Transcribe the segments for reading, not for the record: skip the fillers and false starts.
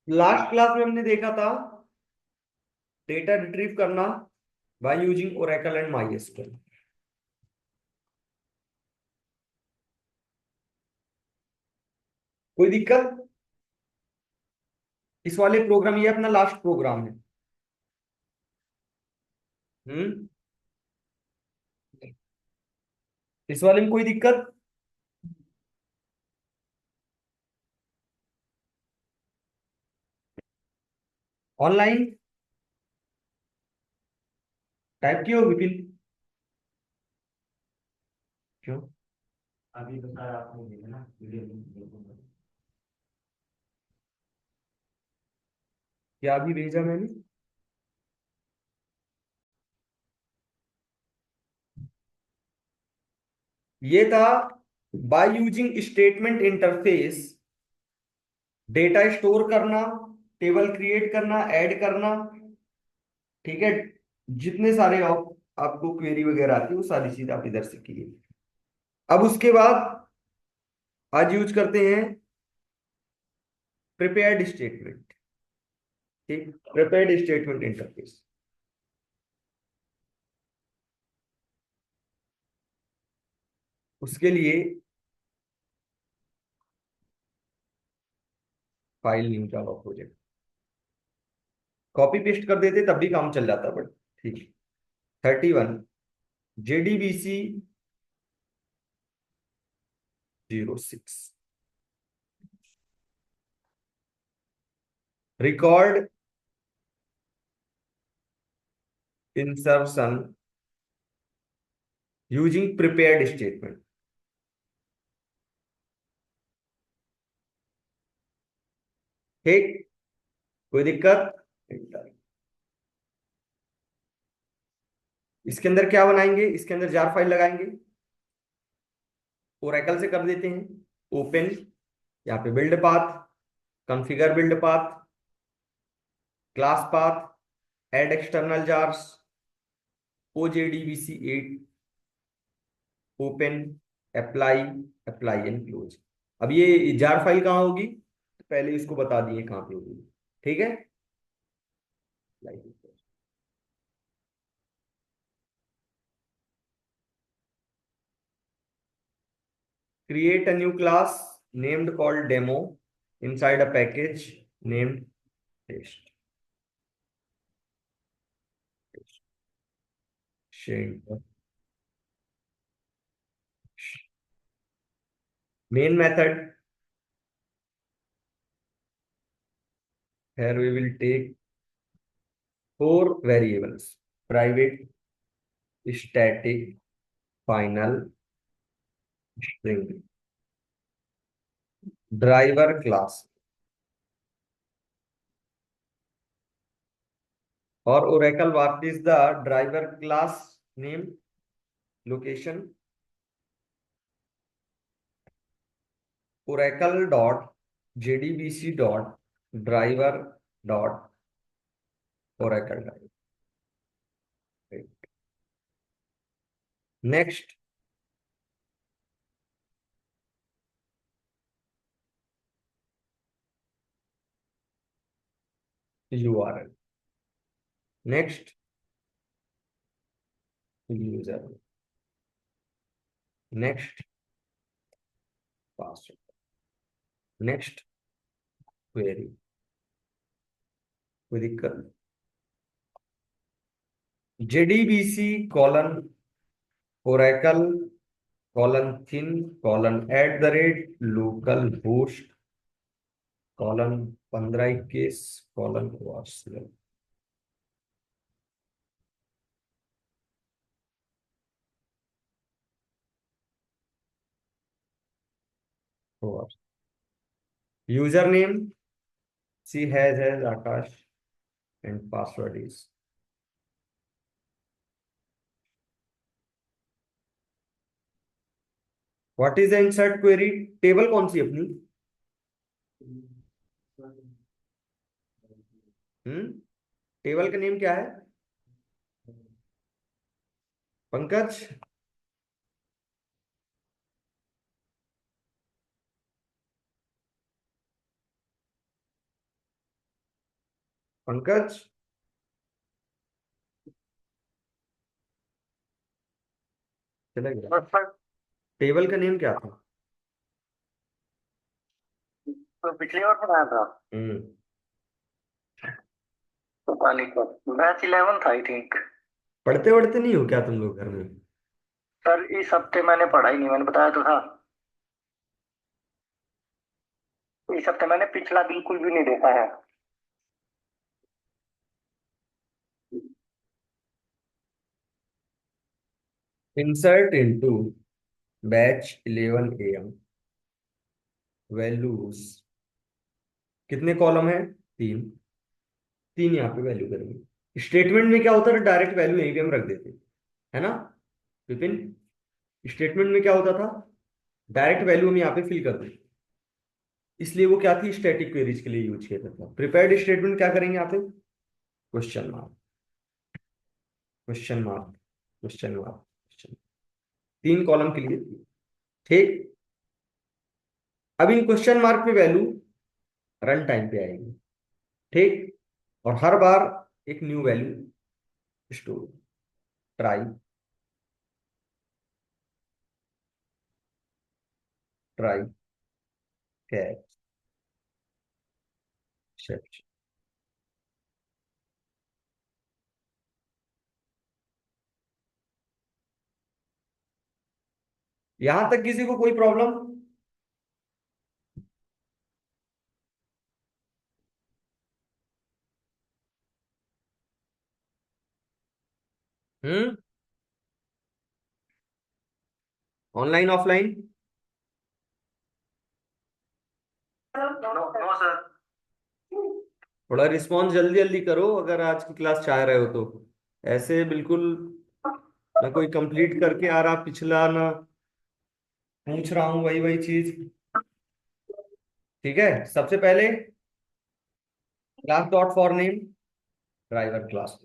Last class में हमने देखा था डेटा रिट्रीव करना by using Oracle and MySQL. कोई दिक्कत? इस वाले प्रोग्राम, ये अपना लास्ट प्रोग्राम है। हम्म। इस वाले में कोई दिक्कत? ऑनलाइन टाइप की होगी फिर। क्यों? अभी तो सर आपने भेजा ना वीडियो। क्या अभी भेजा मैंने? ये था by using statement interface data store करना, टेबल क्रिएट करना, ऐड करना। ठीक है। जितने सारे आपको क्वेरी वगैरह आती है वो सारी चीज आप इधर से कीजिए। अब उसके बाद आज यूज करते हैं प्रिपेयर्ड स्टेटमेंट। ठीक, प्रिपेयर्ड स्टेटमेंट इंटरफेस। उसके लिए file new Java project copy paste कर देते तब भी काम चल जाता, बट ठीक है। 31 JDBC 06 record insertion using prepared statement. ठीक, कोई दिक्कत? इसके अंदर क्या बनाएंगे? इसके अंदर जार फाइल लगाएंगे। ओरेकल से कर देते हैं ओपन। यहाँ पे build path, configure build path, class path, add external jars, OJDBC 8, open, apply, apply and close. अब ये जार फाइल कहाँ होगी? तो पहले इसको बता दिए कहाँ पे होगी। ठीक है। Create a new class named called demo inside a package named test। main method, here we will take four variables: private, static, final, string, driver class। और oracle what is the driver class name? Location, oracle dot jdbc dot driver dot oracle driver। Next, URL। Next, user। Next, password। Next, query। कोई दिक्कत? JDBC colon Oracle colon thin colon @localhost colon 1521 colon वार्सलेव। User name C has Akash and password is. What is the insert query? Table कौन सी अपनी? हम्म। Table का name क्या है? पंकज। पंकज, चला गया। टेबल का नेम क्या था? तो पिछली बार पढ़ाया था। हम्म। पता नहीं कब, बैच 11 था आई थिंक। पढ़ते वढ़ते नहीं हो क्या तुम लोग घर में? सर इस हफ्ते मैंने पढ़ा ही नहीं, मैंने बताया तो था। इस हफ्ते मैंने पिछला बिल्कुल भी नहीं देखा है। Insert into batch 11 AM values. कितने कॉलम है? तीन। तीन यहाँ पे वैल्यू करेंगे। स्टेटमेंट में क्या होता है, डायरेक्ट वैल्यू यहीं पे हम रख देते, है ना विपिन? स्टेटमेंट में क्या होता था, डायरेक्ट वैल्यू हम यहाँ पे फिल कर देते। इसलिए वो क्या थी, स्टैटिक क्वेरीज के लिए यूज किया जाता था। प्रिपेयर्ड स्टेटमेंट क्या करेंगे यहाँ पे? Question mark, question mark, question mark, question. तीन कॉलम के लिए। ठीक। अब इन क्वेश्चन मार्क पे वैल्यू रन टाइम पे आएगी। ठीक। और हर बार एक new value store. Try, try catch set. यहां तक किसी को कोई प्रॉब्लम? हम्म। Online offline? No no sir. थोड़ा रिस्पॉन्स जल्दी जल्दी करो अगर आज की क्लास चाह रहे हो तो। ऐसे बिल्कुल ना कोई कंप्लीट करके आ रहा पिछला, ना पूछ रहा हूं वही वही चीज। ठीक है। सबसे पहले class dot for name driver class.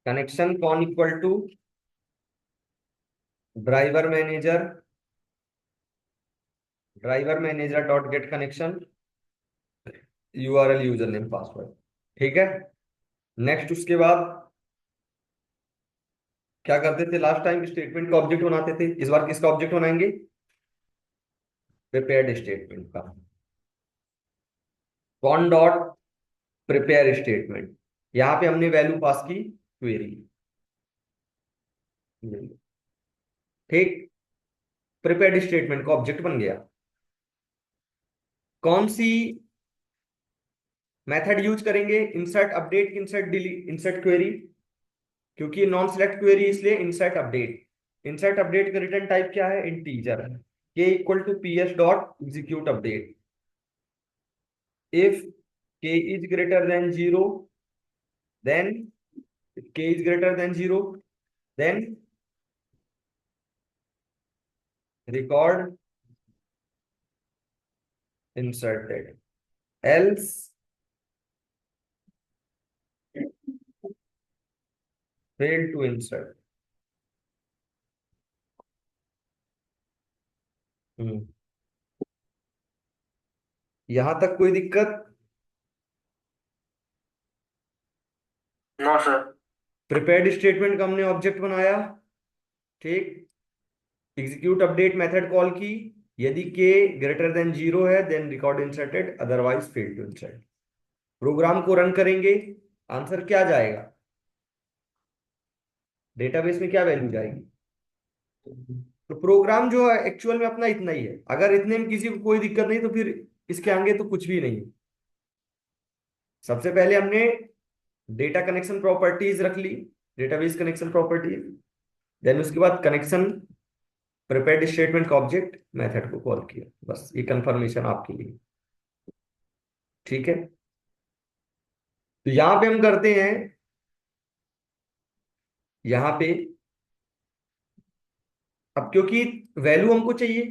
Connection कौन equal to driver manager, driver manager dot get connection, URL user name password. ठीक है। नेक्स्ट उसके बाद क्या करते थे, लास्ट टाइम स्टेटमेंट का ऑब्जेक्ट बनाते थे, इस बार किसका ऑब्जेक्ट बनाएंगे? प्रिपेयर्ड स्टेटमेंट का। कौन डॉट प्रिपेयर स्टेटमेंट। यहां पे हमने वैल्यू पास की क्वेरी। ठीक। प्रिपेयर्ड स्टेटमेंट का ऑब्जेक्ट बन गया। कौन सी मेथड यूज करेंगे? Insert update, insert delete, insert query. क्योंकि नॉन सेलेक्ट क्वेरी इसलिए इंसर्ट अपडेट। इंसर्ट अपडेट का रिटर्न टाइप क्या है? Integer. K equal to P S dot execute update. If K is greater than zero, then K is greater than zero, then record inserted, else fail to insert. यहां तक कोई दिक्कत? No sir. Prepared statement का हमने object बनाया। ठीक। Execute update method call की। यदि के ग्रेटर देन जीरो है then record inserted, otherwise fail to insert. Program को रन करेंगे, आंसर क्या जाएगा? डेटाबेस में क्या वैल्यू जाएगी? तो प्रोग्राम जो है एक्चुअल में अपना इतना ही है। अगर इतने में किसी को कोई दिक्कत नहीं तो फिर इसके आगे तो कुछ भी नहीं है। सबसे पहले हमने डेटा कनेक्शन प्रॉपर्टीज रख ली, डेटाबेस कनेक्शन प्रॉपर्टीज। देन उसके बाद कनेक्शन प्रिपेयर्ड स्टेटमेंट का ऑब्जेक्ट मेथड को कॉल किया। बस ये कंफर्मेशन आपके लिए। ठीक है। तो यहां पे हम करते हैं, यहां पे अब क्योंकि वैल्यू हमको चाहिए,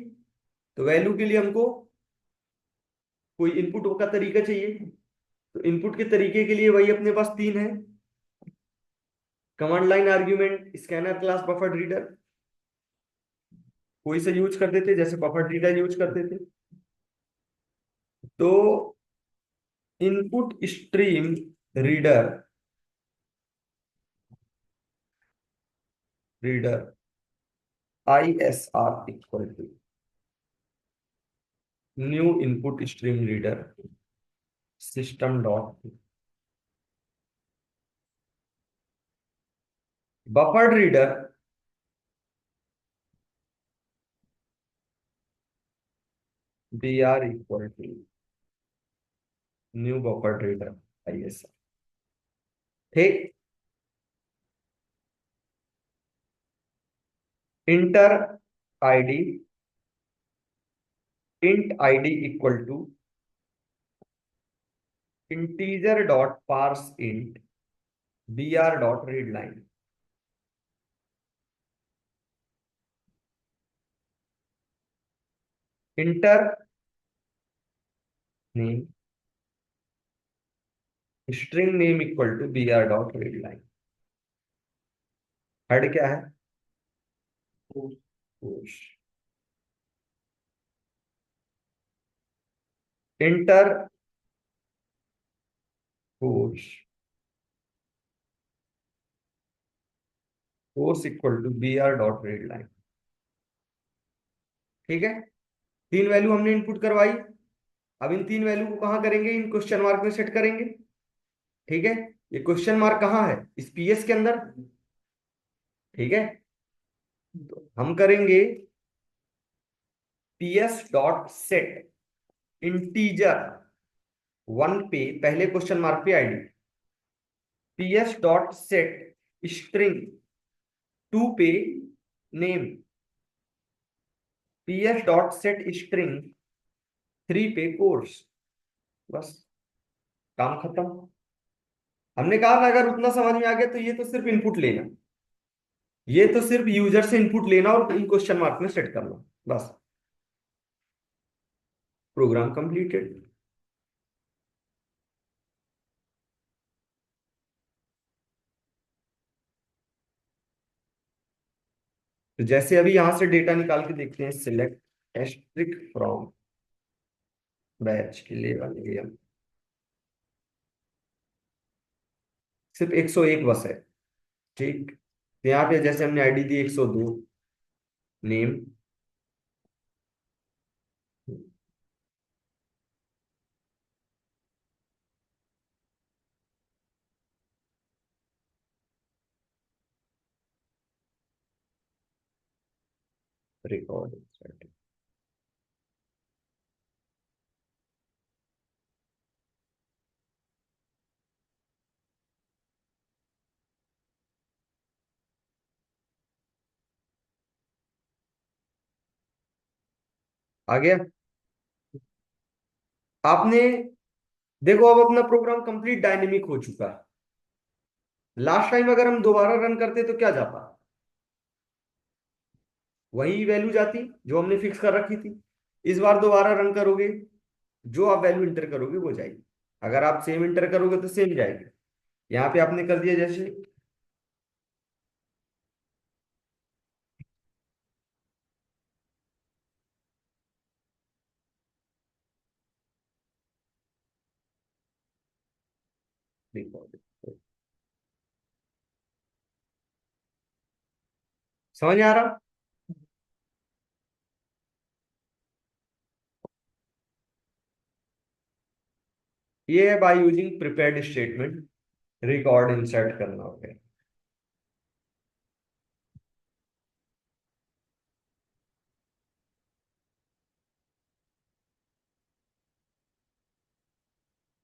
तो वैल्यू के लिए हमको कोई इनपुट का तरीका चाहिए। तो इनपुट के तरीके के लिए वही अपने पास तीन है। Command line argument, scanner class, buffer reader. कोई सा यूज करते थे, जैसे बफर रीडर यूज करते थे। तो input stream reader ISR equal to new input stream reader system dot buffered reader BR equal to new buffered reader ISR। ठीक। Enter ID int ID equal to integer dot parse int BR dot read line. Enter name string name equal to BR dot read line. Head क्या है? Push. Enter push push equal to BR dot read line. ठीक है, तीन value हमने input करवाई। अब इन तीन value को कहां करेंगे? इन क्वेश्चन मार्क में सेट करेंगे। ठीक है, ये क्वेश्चन मार्क कहाँ है? इस PS के अंदर। ठीक है, तो हम करेंगे PS डॉट सेट इंटीजर 1 पे पहले क्वेश्चन मार्क पे ID, PS dot set string 2 पे name, PS dot set string 3 पे कोर्स। बस, काम खत्म। हमने कहा ना, अगर उतना समझ में आ गया तो ये तो सिर्फ इनपुट लेना, ये तो सिर्फ यूजर से इनपुट लेना और इन क्वेश्चन मार्क में सेट करना, बस प्रोग्राम कंप्लीटेड। तो जैसे अभी यहां से डेटा निकाल के देखते हैं, सिलेक्ट एस्ट्रिक फ्रॉम बैच के लिए बन गया, सिर्फ 101 बस है। ठीक, तो यहाँ पे जैसे हमने आईडी दी 102, नेम रिकॉर्ड आ गया। आपने देखो, अब अपना प्रोग्राम कंप्लीट डायनेमिक हो चुका है। लास्ट टाइम अगर हम दोबारा रन करते तो क्या जाता? वही वैल्यू जाती जो हमने फिक्स कर रखी थी। इस बार दोबारा रन करोगे, जो आप वैल्यू इंटर करोगे वो जाएगी। अगर आप सेम इंटर करोगे तो सेम जाएगी। यहाँ पे आपने कर दिया जैसे, समझ में आ रहा? ये है by using prepared statement record insert करना होगा।